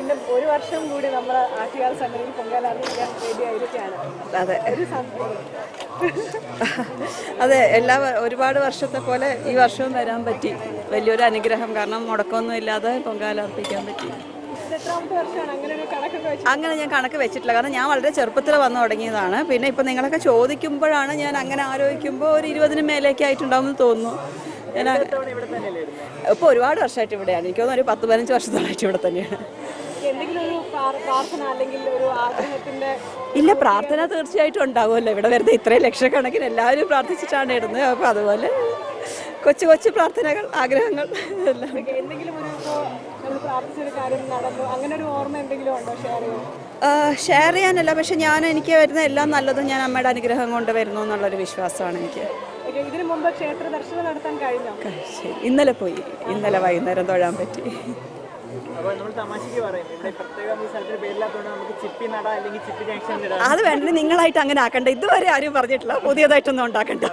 വീണ്ടും ഒരു വർഷം കൂടി നമ്മൾ ആറ്റുകാൽ സന്നിധിയിൽ പൊങ്കാല അർപ്പിക്കാൻ വേണ്ടിയായിരിക്കുകയാണ്. അതെ അതെ, ഒരുപാട് വർഷത്തെ പോലെ ഈ വർഷവും വരാൻ പറ്റി. വലിയൊരു അനുഗ്രഹം. കാരണം മുടക്കമൊന്നും ഇല്ലാതെ പൊങ്കാല അർപ്പിക്കാൻ പറ്റി. അങ്ങനെ ഞാൻ കണക്ക് വെച്ചിട്ടില്ല. കാരണം ഞാൻ വളരെ ചെറുപ്പത്തിൽ വന്നു തുടങ്ങിയതാണ്. പിന്നെ ഇപ്പം നിങ്ങളൊക്കെ ചോദിക്കുമ്പോഴാണ് ഞാൻ അങ്ങനെ ആലോചിക്കുമ്പോൾ ഒരു 20-ന് മേലേക്ക് ആയിട്ടുണ്ടാവുമെന്ന് തോന്നുന്നു. ഞാൻ ഇപ്പോൾ ഒരുപാട് വർഷമായിട്ട് ഇവിടെയാണ്. എനിക്ക് തോന്നുന്നു ഒരു 10-15 വർഷത്തോളായിട്ട് ഇവിടെ തന്നെയാണ്. ഇല്ല, പ്രാർത്ഥന തീർച്ചയായിട്ടും ഉണ്ടാവുമല്ലോ. ഇവിടെ വരുന്നത് ഇത്രയും ലക്ഷക്കണക്കിന് എല്ലാവരും പ്രാർത്ഥിച്ചിട്ടാണ് ഇടുന്നത്. അപ്പോൾ അതുപോലെ കൊച്ചു കൊച്ചു പ്രാർത്ഥനകൾ, ആഗ്രഹങ്ങൾ എല്ലാം. ഷെയർ ചെയ്യാനല്ല, പക്ഷെ എനിക്ക് വരുന്ന എല്ലാം നല്ലതും ഞാൻ അമ്മയുടെ അനുഗ്രഹം കൊണ്ട് വരുന്നു എന്നുള്ളൊരു വിശ്വാസമാണ് എനിക്ക്. ഇതിനു മുമ്പ് ക്ഷേത്ര ദർശനം നടത്താൻ കഴിഞ്ഞോ? ഇന്നലെ പോയി. ഇന്നലെ വൈകുന്നേരം തൊഴാൻ പറ്റി. അത് വേണ്ട, നിങ്ങളായിട്ട് അങ്ങനെ ആക്കണ്ട. ഇതുവരെ ആരും പറഞ്ഞിട്ടില്ല. പുതിയതായിട്ടൊന്നും ഉണ്ടാക്കണ്ട.